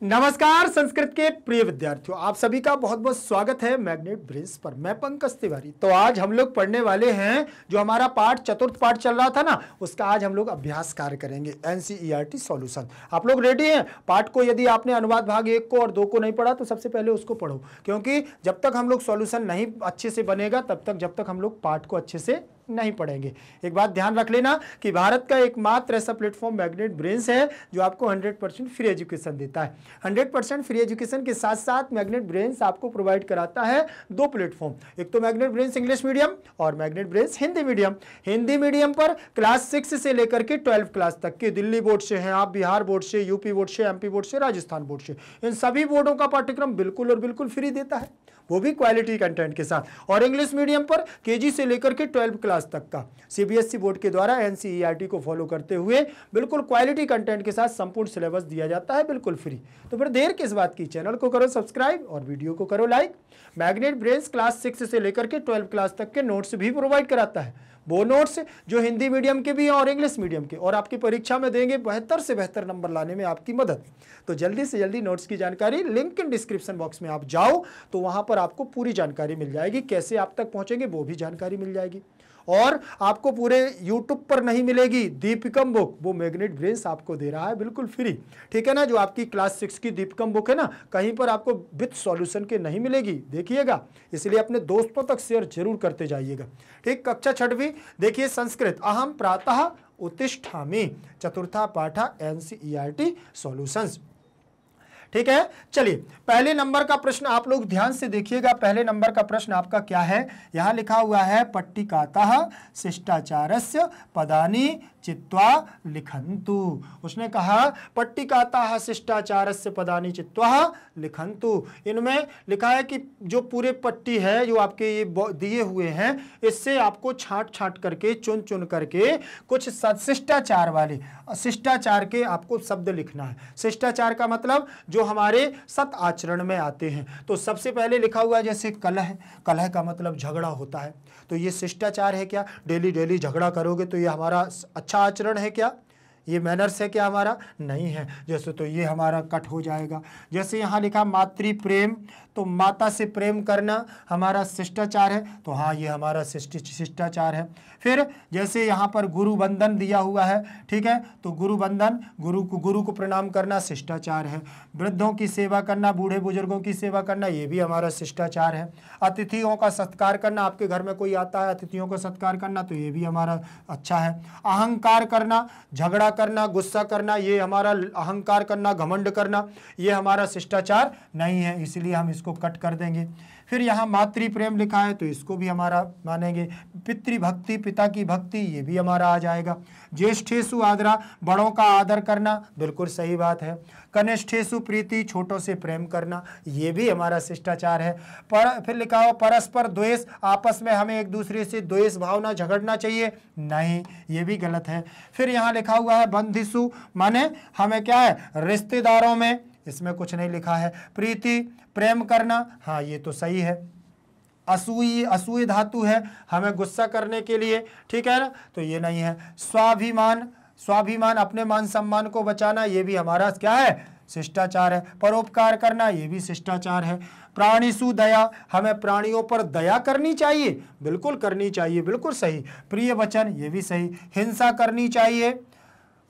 नमस्कार संस्कृत के प्रिय विद्यार्थियों, आप सभी का बहुत बहुत स्वागत है मैग्नेट ब्रेन्स पर। मैं पंकज तिवारी। तो आज हम लोग पढ़ने वाले हैं जो हमारा पाठ चतुर्थ पाठ चल रहा था ना, उसका आज हम लोग अभ्यास कार्य करेंगे। NCERT solution. आप लोग रेडी हैं? पाठ को यदि आपने अनुवाद भाग 1 को और 2 को नहीं पढ़ा तो सबसे पहले उसको पढ़ो, क्योंकि जब तक हम लोग सॉल्यूशन नहीं अच्छे से बनेगा जब तक हम लोग पाठ को अच्छे से नहीं पढ़ेंगे। एक बात ध्यान रख लेना कि भारत का एकमात्र ऐसा प्लेटफॉर्म मैग्नेट ब्रेन्स है जो आपको 100% फ्री एजुकेशन देता है। 100% फ्री एजुकेशन के साथ साथ मैग्नेट ब्रेन्स आपको प्रोवाइड कराता है 2 प्लेटफॉर्म, एक तो मैग्नेट ब्रेन्स इंग्लिश मीडियम और magnet brains Hindi medium. Hindi medium पर क्लास 6 से लेकर के 12 क्लास तक के, दिल्ली बोर्ड से हैं आप, बिहार बोर्ड से, यूपी बोर्ड से, एमपी बोर्ड से, राजस्थान बोर्ड से, इन सभी बोर्डों का पाठ्यक्रम बिल्कुल और बिल्कुल फ्री देता है, वो भी क्वालिटी कंटेंट के साथ। और इंग्लिश मीडियम पर केजी से लेकर के 12 क्लास तक का सीबीएसई बोर्ड के द्वारा एनसीईआरटी को फॉलो करते हुए बिल्कुल क्वालिटी कंटेंट के साथ संपूर्ण सिलेबस दिया जाता है, बिल्कुल फ्री। तो फिर देर किस बात की, चैनल को करो सब्सक्राइब और वीडियो को करो लाइक। मैग्नेट ब्रेन्स क्लास 6 से लेकर के 12 क्लास तक के नोट्स भी प्रोवाइड कराता है, वो नोट्स जो हिंदी मीडियम के भी हैं और इंग्लिश मीडियम के, और आपकी परीक्षा में देंगे बेहतर से बेहतर नंबर लाने में आपकी मदद। तो जल्दी से जल्दी नोट्स की जानकारी, लिंक इन डिस्क्रिप्शन बॉक्स में आप जाओ तो वहां पर आपको पूरी जानकारी मिल जाएगी, कैसे आप तक पहुंचेंगे वो भी जानकारी मिल जाएगी। और आपको पूरे YouTube पर नहीं मिलेगी दीपिकम बुक, वो मैग्नेट ब्रेन्स आपको दे रहा है बिल्कुल फ्री, ठीक है ना। जो आपकी क्लास 6 की दीपिकम बुक है ना, कहीं पर आपको विद सॉल्यूशन के नहीं मिलेगी, देखिएगा, इसलिए अपने दोस्तों तक शेयर जरूर करते जाइएगा। ठीक, कक्षा 6वीं देखिए, संस्कृत। अहम प्रातः उत्तिष्ठामि, चतुर्था पाठा एनसीईआरटी सॉल्यूशंस। ठीक है, चलिए पहले नंबर का प्रश्न आप लोग ध्यान से देखिएगा। पहले नंबर का प्रश्न आपका क्या है, यहां लिखा हुआ है पट्टिकातः शिष्टाचारस्य पदानि चित्वा लिखन्तु। उसने कहा पट्टिकातः शिष्टाचारस्य पदानि चित्वा लिखन्तु। इनमें लिखा है कि जो पूरे पट्टी है जो आपके ये दिए हुए हैं, इससे आपको छांट छांट करके, चुन चुन करके कुछ शिष्टाचार वाले, शिष्टाचार के आपको शब्द लिखना है। शिष्टाचार का मतलब जो हमारे सत आचरण में आते हैं। तो सबसे पहले लिखा हुआ है जैसे कलह, कलह का मतलब झगड़ा होता है, तो ये शिष्टाचार है क्या? डेली डेली झगड़ा करोगे तो ये हमारा अच्छा आचरण है क्या? ये मैनर्स है क्या? हमारा नहीं है, जैसे तो ये हमारा कट हो जाएगा। जैसे यहाँ लिखा मातृ प्रेम, तो माता से प्रेम करना हमारा शिष्टाचार है, तो हाँ ये हमारा शिष्टाचार है। फिर जैसे यहाँ पर गुरु बंधन दिया हुआ है, ठीक है, तो गुरु बंधन, गुरु को प्रणाम करना शिष्टाचार है। वृद्धों की सेवा करना, बूढ़े बुजुर्गों की सेवा करना, ये भी हमारा शिष्टाचार है। अतिथियों का सत्कार करना, आपके घर में कोई आता है अतिथियों का सत्कार करना, तो ये भी हमारा अच्छा है। अहंकार करना, झगड़ा करना, गुस्सा करना, ये हमारा अहंकार करना, घमंड करना, ये हमारा शिष्टाचार नहीं है, इसलिए हम इसको कट कर देंगे। फिर यहाँ मातृ प्रेम लिखा है तो इसको भी हमारा मानेंगे। पितृभक्ति, पिता की भक्ति, ये भी हमारा आ जाएगा। ज्येष्ठेषु आदरा, बड़ों का आदर करना, बिल्कुल सही बात है। कनिष्ठेषु प्रीति, छोटों से प्रेम करना, ये भी हमारा शिष्टाचार है। फिर लिखा हुआ परस्पर द्वेष, आपस में हमें एक दूसरे से द्वेष भावना, झगड़ना चाहिए नहीं, ये भी गलत है। फिर यहाँ लिखा हुआ है बंधिसु, माने हमें क्या है, रिश्तेदारों में, इसमें कुछ नहीं लिखा है। प्रीति, प्रेम करना, हाँ ये तो सही है। असूय धातु है, हमें गुस्सा करने के लिए, ठीक है ना, तो ये नहीं है। स्वाभिमान, स्वाभिमान अपने मान सम्मान को बचाना, ये भी हमारा क्या है, शिष्टाचार है। परोपकार करना, ये भी शिष्टाचार है। प्राणिसु दया, हमें प्राणियों पर दया करनी चाहिए, बिल्कुल करनी चाहिए, बिल्कुल सही। प्रिय वचन, ये भी सही। हिंसा करनी चाहिए,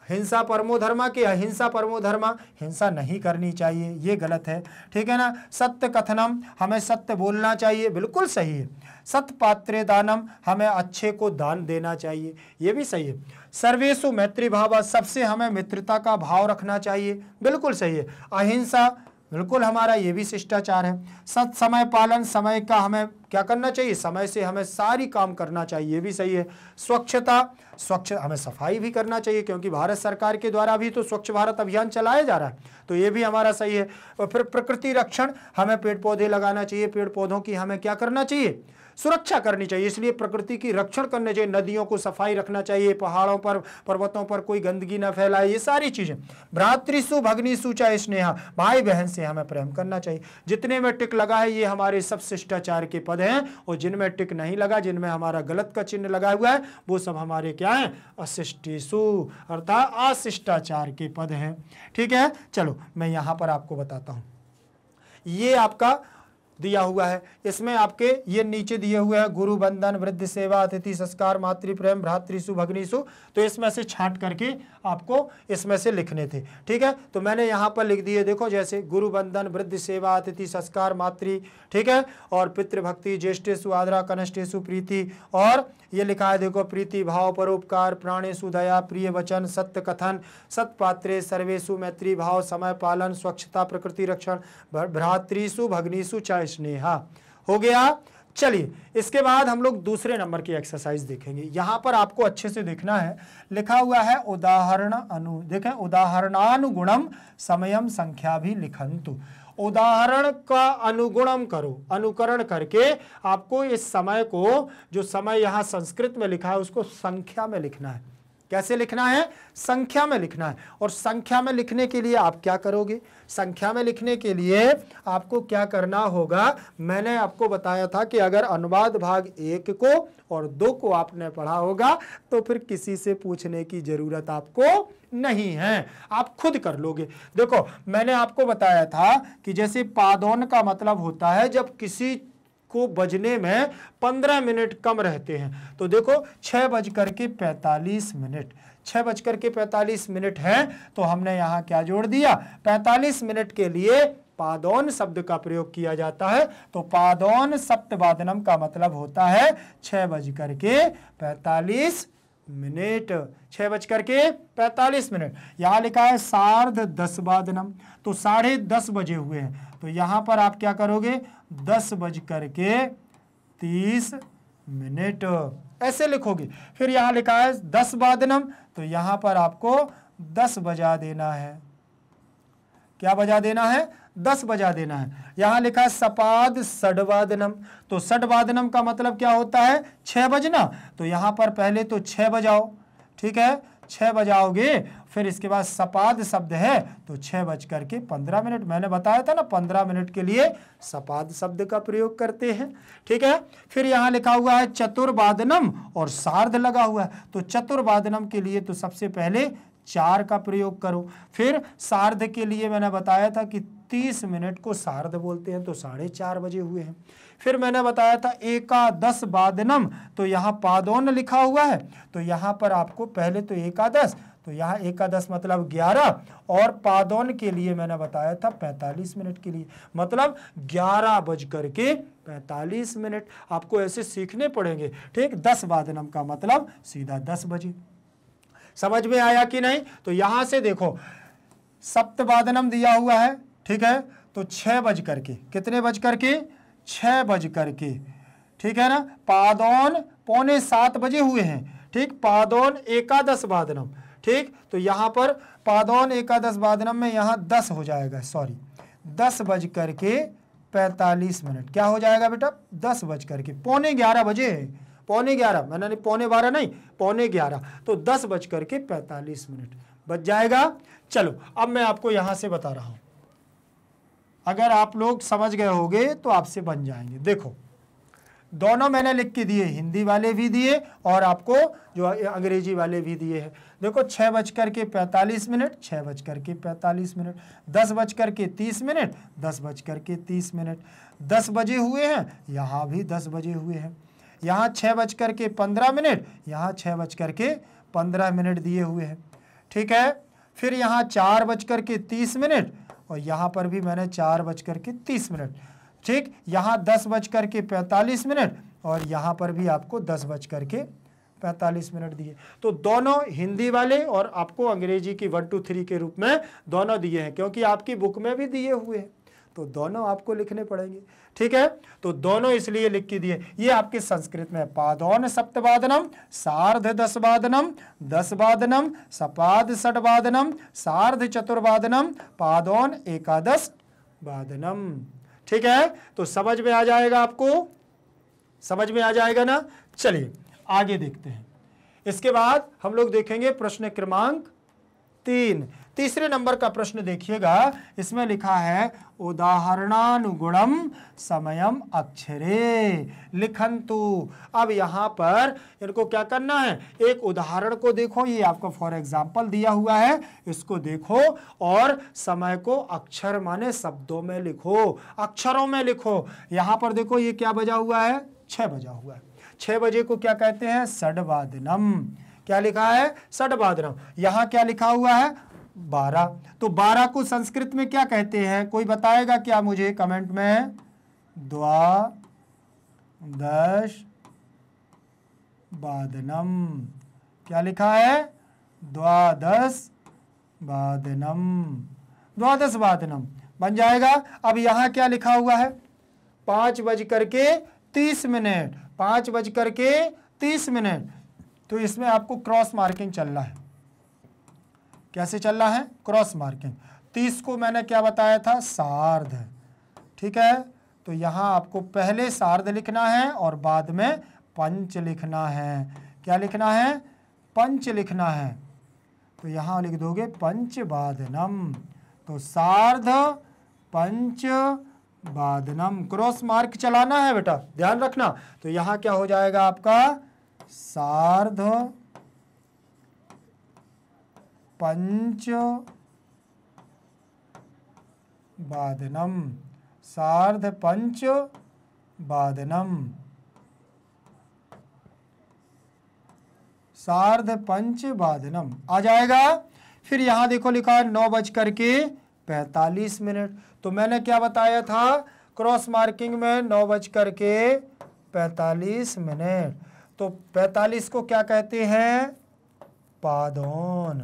हिंसा परमो धर्मा के, अहिंसा परमो धर्मा, हिंसा नहीं करनी चाहिए, ये गलत है, ठीक है ना। सत्य कथनम, हमें सत्य बोलना चाहिए, बिल्कुल सही है। सत्पात्रे दानम, हमें अच्छे को दान देना चाहिए, ये भी सही है। सर्वेषु मैत्री भाव, सबसे हमें मित्रता का भाव रखना चाहिए, बिल्कुल सही है। अहिंसा, बिल्कुल हमारा ये भी शिष्टाचार है। सत समय पालन, समय का हमें क्या करना चाहिए, समय से हमें सारी काम करना चाहिए, ये भी सही है। स्वच्छता, हमें सफाई भी करना चाहिए, क्योंकि भारत सरकार के द्वारा भी तो स्वच्छ भारत अभियान चलाया जा रहा है, तो ये भी हमारा सही है। और फिर प्रकृति रक्षण, हमें पेड़ पौधे लगाना चाहिए, पेड़ पौधों की हमें क्या करना चाहिए, सुरक्षा करनी चाहिए, इसलिए प्रकृति की रक्षण करने चाहिए। नदियों को सफाई रखना चाहिए, पहाड़ों पर, पर्वतों पर कोई गंदगी न फैलाए, ये सारी चीजें। भ्रातृसु भगिनीसु च स्नेहा, भाई बहन से हमें प्रेम करना चाहिए। जितने में टिक लगा है ये हमारे सब शिष्टाचार के पद हैं, और जिनमें टिक नहीं लगा, जिनमें हमारा गलत का चिन्ह लगा हुआ है, वो सब हमारे क्या हैं, अशिष्टेषु अर्थात अशिष्टाचार के पद हैं। ठीक है, चलो मैं यहां पर आपको बताता हूं। ये आपका दिया हुआ है, इसमें आपके ये नीचे दिए हुए हैं गुरु बंधन, वृद्ध सेवा, अतिथि संस्कार, मातृ प्रेम, भ्रातृसु, भग्नीसु। तो इसमें से छांट करके आपको इसमें से लिखने थे। ठीक है, तो मैंने यहाँ पर लिख दिए, देखो जैसे गुरु बंधन, वृद्ध सेवा, अतिथि संस्कार, मातृ, ठीक है, और पितृभक्ति, ज्येष्ठेषु आदरा, कनिष्ठेषु प्रीति, और ये लिखा है देखो प्रीति भाव, परोपकार, प्राणेषु दया, प्रिय वचन, सत्य कथन, सत्पात्रे सर्वेषु मैत्री भाव, समय पालन, स्वच्छता, प्रकृति रक्षण, भ्रातृसु, भग्नीसु च स्नेहा। हो गया। चलिए इसके बाद हम लोग दूसरे नंबर की एक्सरसाइज देखेंगे। यहां पर आपको अच्छे से देखना है, लिखा हुआ है उदाहरण देखें, उदाहरणानुगुणम समयम संख्या भी लिखंतु। उदाहरण का अनुगुणम करो, अनुकरण करके आपको इस समय को, जो समय यहां संस्कृत में लिखा है, उसको संख्या में लिखना है। कैसे लिखना है? संख्या में लिखना है। और संख्या में लिखने के लिए आप क्या करोगे? संख्या में लिखने के लिए आपको क्या करना होगा? मैंने आपको बताया था कि अगर अनुवाद भाग 1 को और 2 को आपने पढ़ा होगा तो फिर किसी से पूछने की जरूरत आपको नहीं है, आप खुद कर लोगे। देखो मैंने आपको बताया था कि जैसे पादोन का मतलब होता है जब किसी को बजने में 15 मिनट कम रहते हैं। तो देखो 6:45, 6:45 है, तो हमने यहाँ क्या जोड़ दिया? 45 मिनट के लिए पादोन शब्द का प्रयोग किया जाता है। तो पादोन सप्तवादनम का मतलब होता है 6:45, 6:45। यहाँ लिखा है सार्ध 10 वादनम, तो 10:30 बजे हुए हैं। तो यहाँ पर आप क्या करोगे? 10:30 ऐसे लिखोगे। फिर यहाँ लिखा है 10 वादनम, तो यहाँ पर आपको 10 बजा देना है। क्या बजा देना है? 10 बजा देना है। यहाँ लिखा है सपाद षड्वादनम, तो षड्वादनम का मतलब क्या होता है? 6 बजना। तो यहाँ पर पहले तो 6 बजाओ, ठीक है, 6 बजाओगे, फिर इसके बाद सपाद शब्द है तो 6:15। मैंने बताया था ना 15 मिनट के लिए सपाद शब्द का प्रयोग करते हैं। ठीक है, फिर यहाँ लिखा हुआ है चतुर्वादनम और सार्ध लगा हुआ है। तो चतुर्वादनम के लिए तो सबसे पहले 4 का प्रयोग करो। फिर सार्ध के लिए मैंने बताया था कि 30 मिनट को सार्ध बोलते हैं, तो 4:30 बजे हुए हैं। फिर मैंने बताया था एकादश वादनम, तो यहाँ पादोन लिखा हुआ है, तो यहाँ पर आपको पहले तो एकादश, तो यहाँ एकादश मतलब 11, और पादोन के लिए मैंने बताया था 45 मिनट के लिए, मतलब 11:45। आपको ऐसे सीखने पड़ेंगे। ठीक, 10 वादनम का मतलब सीधा 10 बजे। समझ में आया कि नहीं? तो यहां से देखो सप्तवादनम दिया हुआ है, ठीक है, तो 6 बज करके, कितने बज करके? 6 बज करके, ठीक है ना। पादोन 6:45 बजे हुए हैं। ठीक, पादोन एकादश वादनम, ठीक, तो यहां पर पादोन एकादश वादनम में यहां 10 हो जाएगा, सॉरी 10:45। क्या हो जाएगा बेटा? 10:45, 11:15 बजे है, 11:15, मैंने नहीं 11:15 नहीं, 11:15, तो 10:45 बच जाएगा। चलो अब मैं आपको यहां से बता रहा हूं, अगर आप लोग समझ गए होंगे तो आपसे बन जाएंगे। देखो दोनों मैंने लिख के दिए, हिंदी वाले भी दिए और आपको जो अंग्रेजी वाले भी दिए हैं। देखो 6:45, 6:45, 10:30, 10:30, 10 बजे हुए हैं, यहाँ भी 10 बजे हुए हैं। यहाँ 6:15, यहाँ 6:15 दिए हुए हैं। ठीक है, फिर यहाँ 4:30 और यहाँ पर भी मैंने 4:30। ठीक, यहाँ 10:45 और यहाँ पर भी आपको 10:45 दिए। तो दोनों हिंदी वाले और आपको अंग्रेजी की 1 2 3 के रूप में दोनों दिए हैं, क्योंकि आपकी बुक में भी दिए हुए हैं, तो दोनों आपको लिखने पड़ेंगे। ठीक है, तो दोनों इसलिए लिख के दिए। ये आपके संस्कृत में पादोन सप्तवादनम, सार्ध 10 वादनम, 10 वादनम, सपाद षड्वादनम, सार्ध चतुर्वादनम, पादोन एकादश वादनम। ठीक है, तो समझ में आ जाएगा आपको, समझ में आ जाएगा ना। चलिए आगे देखते हैं। इसके बाद हम लोग देखेंगे प्रश्न क्रमांक 3। तीसरे नंबर का प्रश्न देखिएगा, इसमें लिखा है उदाहरणानुगुणम समयम अक्षरे लिखन्तु। अब यहाँ पर इनको क्या करना है, एक उदाहरण को देखो, ये आपको फॉर एग्जाम्पल दिया हुआ है, इसको देखो और समय को अक्षर माने शब्दों में लिखो, अक्षरों में लिखो। यहाँ पर देखो ये क्या बजा हुआ है, 6 बजा हुआ है। 6 बजे को क्या कहते हैं, षड्वादनम। क्या लिखा है, षड्वादनम। यहाँ क्या लिखा हुआ है, 12। तो 12 को संस्कृत में क्या कहते हैं, कोई बताएगा क्या मुझे कमेंट में? द्वादश वादनम। क्या लिखा है, द्वादश वादनम, द्वादश वादनम बन जाएगा। अब यहाँ क्या लिखा हुआ है, 5:30, 5:30। तो इसमें आपको क्रॉस मार्किंग चल रहा है। कैसे चल रहा है, क्रॉस मार्किंग। 30 को मैंने क्या बताया था, सार्ध। ठीक है, तो यहाँ आपको पहले सार्ध लिखना है और बाद में पंच लिखना है। क्या लिखना है, पंच लिखना है। तो यहाँ लिख दोगे पंचवादनम। तो सार्ध पंच वादनम, क्रॉस मार्क चलाना है बेटा, ध्यान रखना। तो यहाँ क्या हो जाएगा आपका, सार्ध पंच वादनम, सार्ध पंच वादनम, सार्ध पंच वादनम आ जाएगा। फिर यहाँ देखो लिखा है 9:45। तो मैंने क्या बताया था, क्रॉस मार्किंग में 9:45। तो 45 को क्या कहते हैं, पादोन।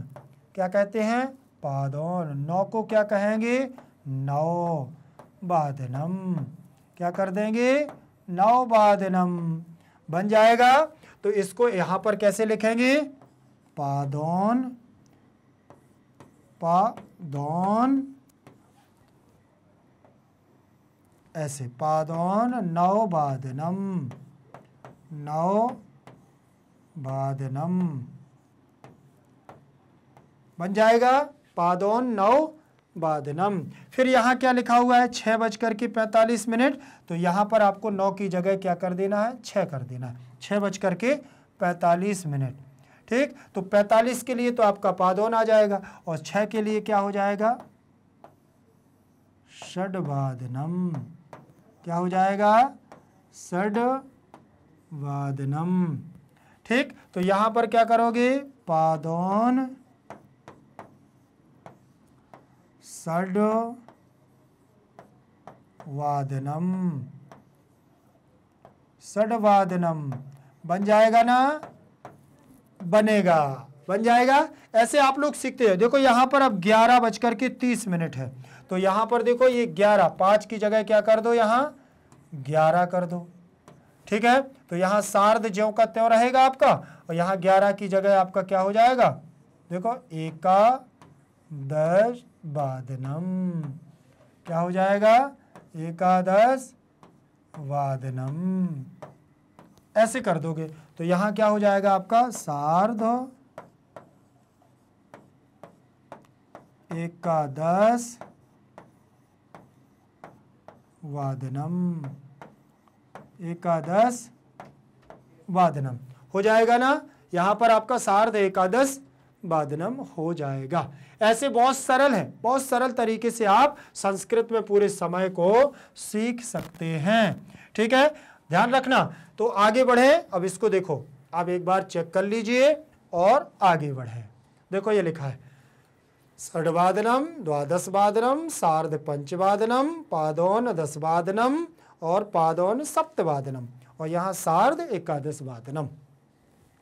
क्या कहते हैं, पादोन। 9 को क्या कहेंगे, नववादनम। क्या कर देंगे, नववादनम बन जाएगा। तो इसको यहाँ पर कैसे लिखेंगे, पादोन, पादोन, ऐसे पादोन नववादनम, नववादनम बन जाएगा, पादोन नववादनम। फिर यहाँ क्या लिखा हुआ है, 6:45। तो यहाँ पर आपको 9 की जगह क्या कर देना है, 6 कर देना है, 6:45। ठीक, तो 45 के लिए तो आपका पादोन आ जाएगा और 6 के लिए क्या हो जाएगा, षड्वादनम। क्या हो जाएगा, षड्वादनम। ठीक, तो यहाँ पर क्या करोगे, पादोन षड्वादनम, षड्वादनम बन जाएगा ना, बनेगा, बन जाएगा। ऐसे आप लोग सीखते हैं। देखो यहाँ पर अब 11:30 है। तो यहाँ पर देखो ये 11, 5 की जगह क्या कर दो, यहाँ 11 कर दो। ठीक है, तो यहाँ सार्ध ज्यों का त्यों रहेगा आपका, और यहाँ 11 की जगह आपका क्या हो जाएगा, देखो एकादश वादनम। क्या हो जाएगा, एकादश वादनम। ऐसे कर दोगे तो यहाँ क्या हो जाएगा आपका, सार्ध एकादश वादनम, एकादश वादनम हो जाएगा ना। यहाँ पर आपका सार्ध एकादश वादनम हो जाएगा। ऐसे बहुत सरल है, बहुत सरल तरीके से आप संस्कृत में पूरे समय को सीख सकते हैं। ठीक है, ध्यान रखना। तो आगे बढ़े, अब इसको देखो, आप एक बार चेक कर लीजिए और आगे बढ़े। देखो ये लिखा है, षड्वादनम, द्वादशवादनम, सार्ध पंचवादनम, पादोन दशवादनम और पादोन सप्तवादनम, और यहाँ सार्ध एकादश वादनम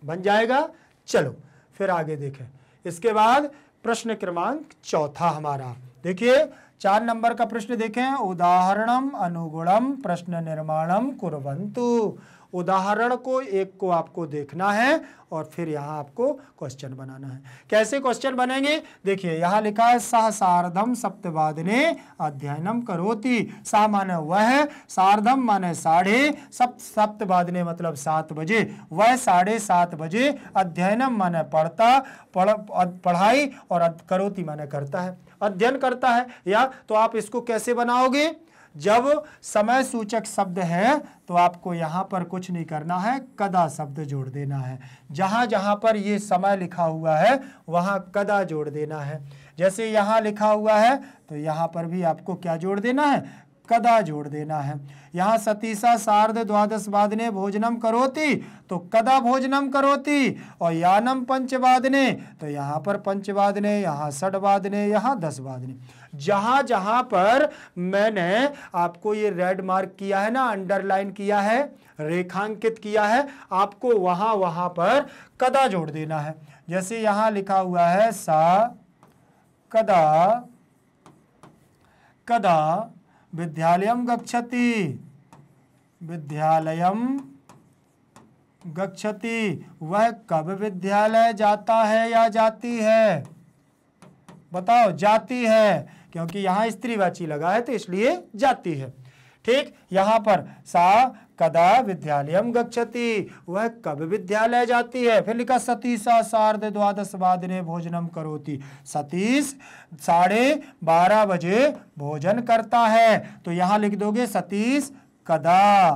बन जाएगा। चलो फिर आगे देखें। इसके बाद प्रश्न क्रमांक 4 हमारा, देखिए 4 नंबर का प्रश्न देखें, उदाहरणम अनुगुणम प्रश्न निर्माणम कुर्वन्तु। उदाहरण को एक को आपको देखना है और फिर यहाँ आपको क्वेश्चन बनाना है। कैसे क्वेश्चन बनेंगे देखिए, यहाँ लिखा है सह सार्धम सप्तवादने अध्ययनम करोति। सह माने वह, सार्धम माने साढ़े, सप्तवादने मतलब 7 बजे, वह 7:30 बजे, अध्ययनम माने पढ़ाई और करोति माने करता है, अध्ययन करता है। या तो आप इसको कैसे बनाओगे, जब समय सूचक शब्द है तो आपको यहां पर कुछ नहीं करना है, कदा शब्द जोड़ देना है। जहां जहां पर ये समय लिखा हुआ है वहां कदा जोड़ देना है। जैसे यहां लिखा हुआ है तो यहां पर भी आपको क्या जोड़ देना है, कदा जोड़ देना है। यहाँ सतीसा सार्ध द्वादश वादने भोजनम करोति तो कदा भोजनम करोति, और यानम पंचवादने तो यहाँ पर पंचवादने, यहाँ 6 वादने, यहाँ 10 वादने। जहां जहां पर मैंने आपको ये रेड मार्क किया है ना, अंडरलाइन किया है, रेखांकित किया है, आपको वहां वहां पर कदा जोड़ देना है। जैसे यहां लिखा हुआ है सा कदा कदा विद्यालयम गच्छति, विद्यालयम गच्छति, वह कब विद्यालय जाता है या जाती है, बताओ, जाती है, क्योंकि यहाँ स्त्रीवाची लगा है तो इसलिए जाती है। ठीक, यहाँ पर सा कदा विद्यालयम गच्छति, वह कब विद्यालय जाती है। फिर लिखा सतीसा सार्ध द्वादश वादने भोजनम करोति, सतीश 12:30 बजे भोजन करता है। तो यहाँ लिख दोगे सतीश कदा,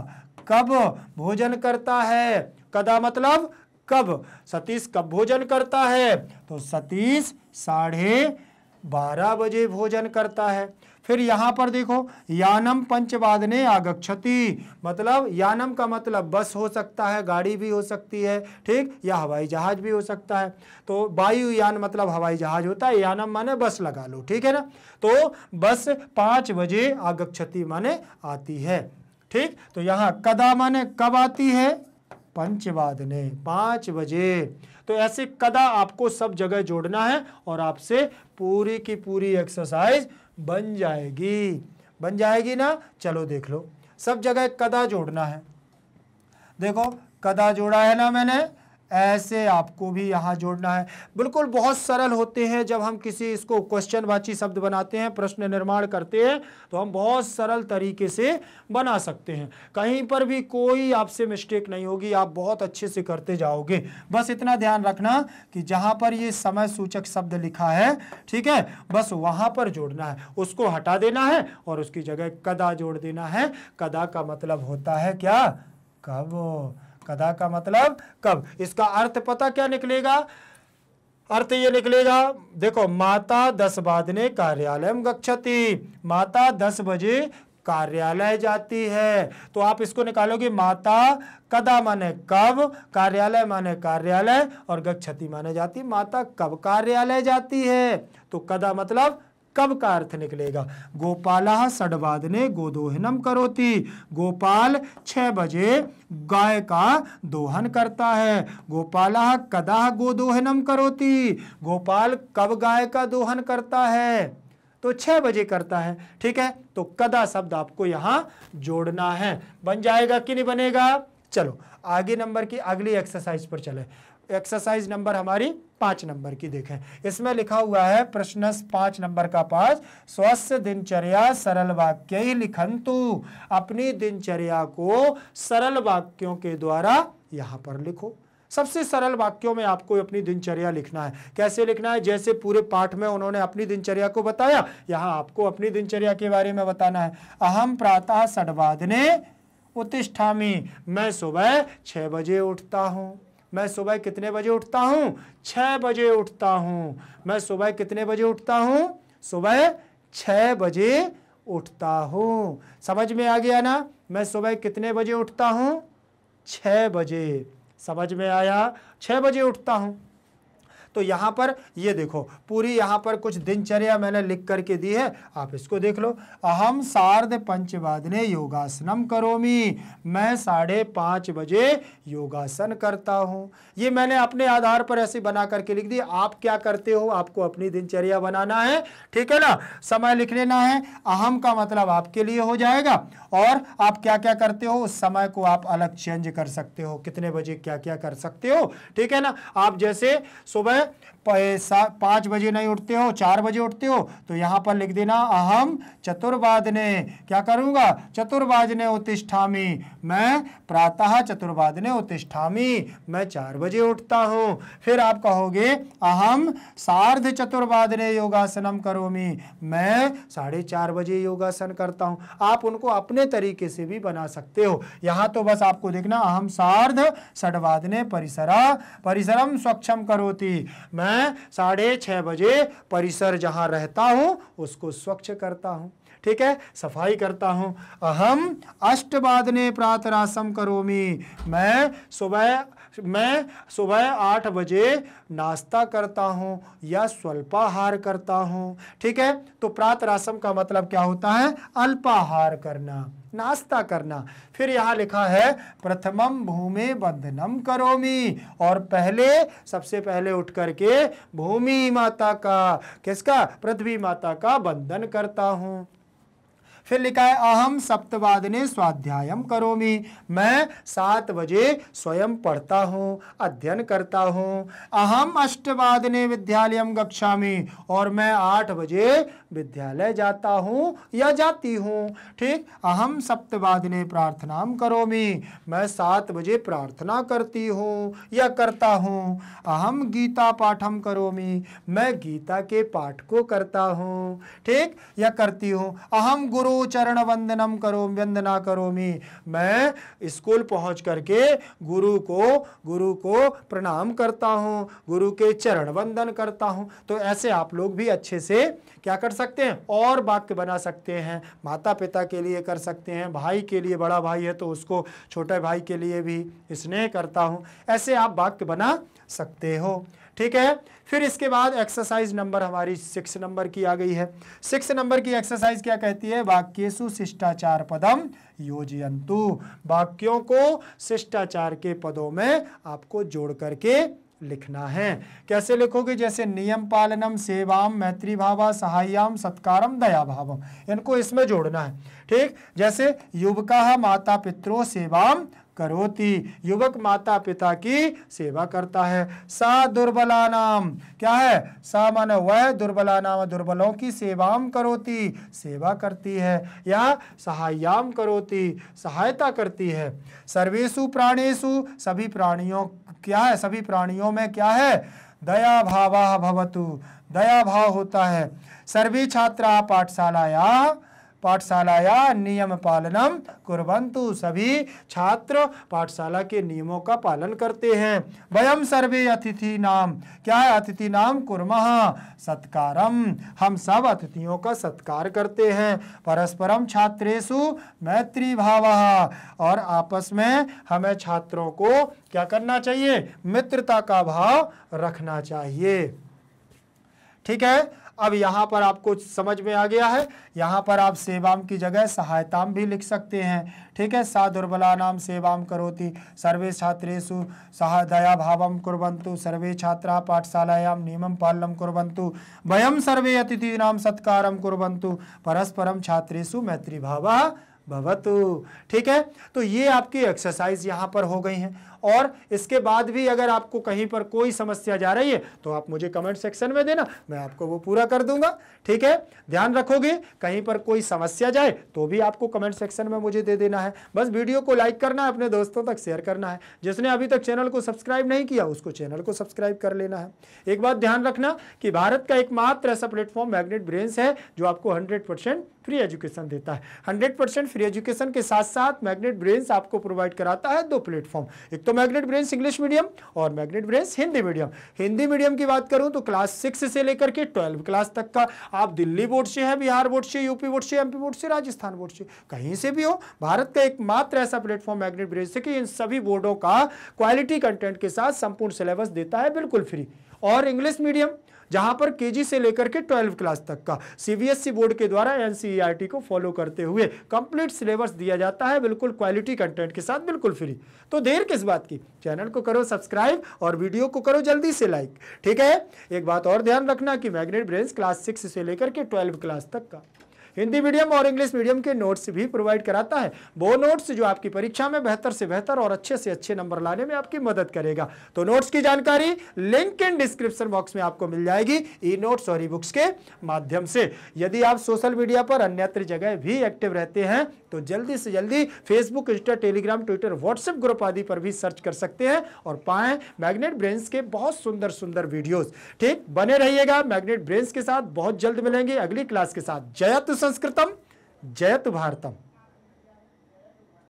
कब भोजन करता है, कदा मतलब कब, सतीश कब भोजन करता है, तो सतीश 12:30 बजे भोजन करता है। फिर यहाँ पर देखो यानम पंचवादने आगच्छति, मतलब यानम का मतलब बस हो सकता है, गाड़ी भी हो सकती है, ठीक, या हवाई जहाज भी हो सकता है। तो वायुयान मतलब हवाई जहाज होता है, यानम माने बस लगा लो, ठीक है ना। तो बस 5 बजे आगच्छति माने आती है। ठीक, तो यहाँ कदा माने कब आती है, पंचवादने 5 बजे। तो ऐसे कदा आपको सब जगह जोड़ना है और आपसे पूरी की पूरी एक्सरसाइज बन जाएगी ना। चलो देख लो, सब जगह कदा जोड़ना है। देखो कदा जोड़ा है ना मैंने, ऐसे आपको भी यहाँ जोड़ना है। बिल्कुल बहुत सरल होते हैं, जब हम किसी इसको क्वेश्चनवाची शब्द बनाते हैं, प्रश्न निर्माण करते हैं, तो हम बहुत सरल तरीके से बना सकते हैं। कहीं पर भी कोई आपसे मिस्टेक नहीं होगी, आप बहुत अच्छे से करते जाओगे। बस इतना ध्यान रखना कि जहाँ पर ये समय सूचक शब्द लिखा है, ठीक है, बस वहाँ पर जोड़ना है, उसको हटा देना है और उसकी जगह कदा जोड़ देना है। कदा का मतलब होता है क्या, कब, कदा का मतलब कब। इसका अर्थ पता क्या निकलेगा, अर्थ ये निकलेगा, देखो माता 10 वादने कार्यालयम गच्छति, माता 10 बजे कार्यालय जाती है। तो आप इसको निकालोगे, माता कदा माने कब, कार्यालय माने कार्यालय, और गच्छति माने जाती, माता कब कार्यालय जाती है। तो कदा मतलब कब का अर्थ निकलेगा। गोपालः 6 वादने गोदोहनम करोति, गोपाल 6 बजे गाय का दोहन करता है। गोपालः कदा गोदोहनम करोति, गोपाल कब गाय का दोहन करता है, तो 6 बजे करता है। ठीक है, तो कदा शब्द आपको यहाँ जोड़ना है। बन जाएगा कि नहीं बनेगा। चलो आगे नंबर की अगली एक्सरसाइज पर चले। एक्सरसाइज नंबर हमारी 5 नंबर की देखें। इसमें लिखा हुआ है प्रश्न 5 नंबर का 5, स्वस्य दिनचर्या सरल वाक्य ही लिखंतु, अपनी दिनचर्या को सरल वाक्यों के द्वारा यहाँ पर लिखो। सबसे सरल वाक्यों में आपको अपनी दिनचर्या लिखना है। कैसे लिखना है, जैसे पूरे पाठ में उन्होंने अपनी दिनचर्या को बताया, यहाँ आपको अपनी दिनचर्या के बारे में बताना है। अहम प्रातः 6 वादने उत्तिष्ठामि, मैं सुबह 6 बजे उठता हूँ। मैं सुबह कितने बजे उठता हूँ, 6 बजे उठता हूँ। मैं सुबह कितने बजे उठता हूँ, सुबह 6 बजे उठता हूँ। समझ में आ गया ना, मैं सुबह कितने बजे उठता हूँ, 6 बजे। समझ में आया, 6 बजे उठता हूँ। तो यहाँ पर ये देखो पूरी यहाँ पर कुछ दिनचर्या मैंने लिख करके दी है, आप इसको देख लो। अहम सार्ध पंचवादने योगासनम करोमि, मैं 5:30 बजे योगासन करता हूँ। ये मैंने अपने आधार पर ऐसे बना करके लिख दिया। आप क्या करते हो, आपको अपनी दिनचर्या बनाना है, ठीक है ना, समय लिख लेना है। अहम का मतलब आपके लिए हो जाएगा और आप क्या क्या करते हो उस समय को आप अलग चेंज कर सकते हो, कितने बजे क्या क्या कर सकते हो, ठीक है ना। आप जैसे सुबह 5 बजे नहीं उठते हो, 4 बजे उठते हो, तो यहां पर लिख देना अहम चतुर्वादने, क्या करूंगा, चतुर्वादने उत्तिष्ठामि, मैं प्रातः चतुर्वादने उत्तिष्ठामि, मैं 4 बजे उठता हूं। फिर आप कहोगे अहम सार्ध चतुर्वादने योगासनम करोमि, मैं 4:30 बजे योगासन करता हूं। आप उनको अपने तरीके से भी बना सकते हो। यहां तो बस आपको देखना अहम सार्ध षड्वादने परिसरम स्वच्छम करोति, मैं 6:30 बजे परिसर जहां रहता हूं उसको स्वच्छ करता हूं, ठीक है, सफाई करता हूं। अहम अष्टवादने प्रातरासम करोमि, मैं सुबह 8 बजे नाश्ता करता हूं या स्वल्पाहार करता हूं, ठीक है। तो प्रातरासम का मतलब क्या होता है, अल्पाहार करना, नाश्ता करना। फिर यहां लिखा है प्रथमम भूमि बंधनम करोमि, और सबसे पहले उठ करके भूमि माता का, किसका, पृथ्वी माता का बंधन करता हूं। फिर लिखा है अहम सप्तवादने स्वाध्यायम करोमि, मैं 7 बजे स्वयं पढ़ता हूँ, अध्ययन करता हूँ। अहम अष्टवादने विद्यालयम गच्छामि, और मैं 8 बजे विद्यालय जाता हूँ या जाती हूँ, ठीक। अहम सप्तवादने प्रार्थनाम करोमि, मैं 7 बजे प्रार्थना करती हूँ या करता हूँ। अहम गीता पाठम करोमि, मैं गीता के पाठ को करता हूँ, ठीक, या करती हूँ। अहम गुरु चरण वंदनम वंदना करोमि, मैं स्कूल पहुंच करके गुरु को प्रणाम करता हूं, गुरु के चरण वंदन करता हूं। तो ऐसे आप लोग भी अच्छे से क्या कर सकते हैं, और वाक्य बना सकते हैं। माता पिता के लिए कर सकते हैं, भाई के लिए, बड़ा भाई है तो उसको छोटे भाई के लिए भी स्नेह करता हूं, ऐसे आप वाक्य बना सकते हो, ठीक है। फिर इसके बाद एक्सरसाइज नंबर हमारी 6 नंबर की आ गई है। 6 नंबर की एक्सरसाइज क्या कहती है, वाक्येषु शिष्टाचार पदम योजयन्तु, वाक्यों को शिष्टाचार के पदों में आपको जोड़ करके लिखना है। कैसे लिखोगे, जैसे नियम पालनम, सेवाम, मैत्री भावा, सहाय्यम, सत्कारम, दया भावम, इनको इसमें जोड़ना है, ठीक। जैसे युवका माता पितरो सेवाम करोति, युवक माता पिता की सेवा करता है। सा दुर्बला नाम, क्या है, सा माने वह, दुर्बला नाम दुर्बलों की सेवाम करोति, सेवा करती है, या सहाय्याम करोति, सहायता करती है। सर्वेषु प्राणेषु, सभी प्राणियों, क्या है, सभी प्राणियों में क्या है, दया भावः भवतु, दया भाव होता है। सर्वे छात्रा पाठशालाया नियम पालनम कुर्वन्तु, सभी छात्र पाठशाला के नियमों का पालन करते हैं। वयम सर्वे अतिथि नाम, क्या है, अतिथि नाम कुर्मः सत्कारम, हम सब अतिथियों का सत्कार करते हैं। परस्परम छात्रेषु मैत्री भावः, और आपस में हमें छात्रों को क्या करना चाहिए, मित्रता का भाव रखना चाहिए, ठीक है। अब यहाँ पर आपको समझ में आ गया है, यहाँ पर आप सेवाम की जगह सहायताम भी लिख सकते हैं, ठीक है। सा दुर्बला नाम सेवाम करोति, सर्वे छात्रेषु सह दया भावम कुर्वन्तु, सर्वे छात्रा पाठशालायां नियमं पालनं कुर्वन्तु, वयम सर्वे अतिथीनां सत्कारं कुर्वन्तु, परस्परम छात्रेषु मैत्री भावः भवतु, ठीक है। तो ये आपकी एक्सरसाइज यहाँ पर हो गई हैं। और इसके बाद भी अगर आपको कहीं पर कोई समस्या जा रही है तो आप मुझे कमेंट सेक्शन में देना, मैं आपको वो पूरा कर दूंगा, ठीक है। ध्यान रखोगे, कहीं पर कोई समस्या जाए तो भी आपको कमेंट सेक्शन में मुझे दे देना है। बस वीडियो को लाइक करना है, अपने दोस्तों तक शेयर करना है। जिसने अभी तक चैनल को सब्सक्राइब नहीं किया उसको चैनल को सब्सक्राइब कर लेना है। एक बात ध्यान रखना कि भारत का एकमात्र ऐसा प्लेटफॉर्म मैग्नेट ब्रेन्स है जो आपको 100% फ्री एजुकेशन देता है। 100% फ्री एजुकेशन के साथ साथ मैग्नेट ब्रेन्स आपको प्रोवाइड कराता है 2 प्लेटफॉर्म, एक तो मैग्नेट ब्रेन्स इंग्लिश मीडियम और magnet brains Hindi medium. Hindi medium की बात करूं तो क्लास 6 से लेकर के 12 क्लास तक का, आप दिल्ली बोर्ड से है, बिहार बोर्ड से, यूपी बोर्ड से, एमपी बोर्ड से, राजस्थान बोर्ड से, कहीं से भी हो, भारत का एकमात्र ऐसा प्लेटफॉर्म मैग्नेट ब्रेन्स है कि इन सभी बोर्डों का क्वालिटी कंटेंट के साथ संपूर्ण सिलेबस देता है बिल्कुल फ्री। और इंग्लिश मीडियम जहां पर केजी से लेकर के 12 क्लास तक का सीबीएसई बोर्ड के द्वारा एनसीईआरटी को फॉलो करते हुए कंप्लीट सिलेबस दिया जाता है, बिल्कुल क्वालिटी कंटेंट के साथ, बिल्कुल फ्री। तो देर किस बात की, चैनल को करो सब्सक्राइब और वीडियो को करो जल्दी से लाइक। ठीक है, एक बात और ध्यान रखना कि मैग्नेट ब्रेन्स क्लास 6 से लेकर के 12 क्लास तक का हिंदी मीडियम और इंग्लिश मीडियम के नोट्स भी प्रोवाइड कराता है। वो नोट्स जो आपकी परीक्षा में बेहतर से बेहतर और अच्छे से अच्छे नंबर लाने में आपकी मदद करेगा। तो नोट्स की जानकारी लिंक इन डिस्क्रिप्शन बॉक्स में आपको मिल जाएगी ई नोट्स और ई बुक्स के माध्यम से। यदि आप सोशल मीडिया पर अन्यत्र जगह भी एक्टिव रहते हैं तो जल्दी से जल्दी Facebook, Insta, Telegram, Twitter, WhatsApp group आदि पर भी सर्च कर सकते हैं और पाएं मैग्नेट ब्रेन्स के बहुत सुंदर सुंदर वीडियोस। ठीक, बने रहिएगा मैग्नेट ब्रेन्स के साथ। बहुत जल्द मिलेंगे अगली क्लास के साथ। जयतु संस्कृतम, जयतु भारतम।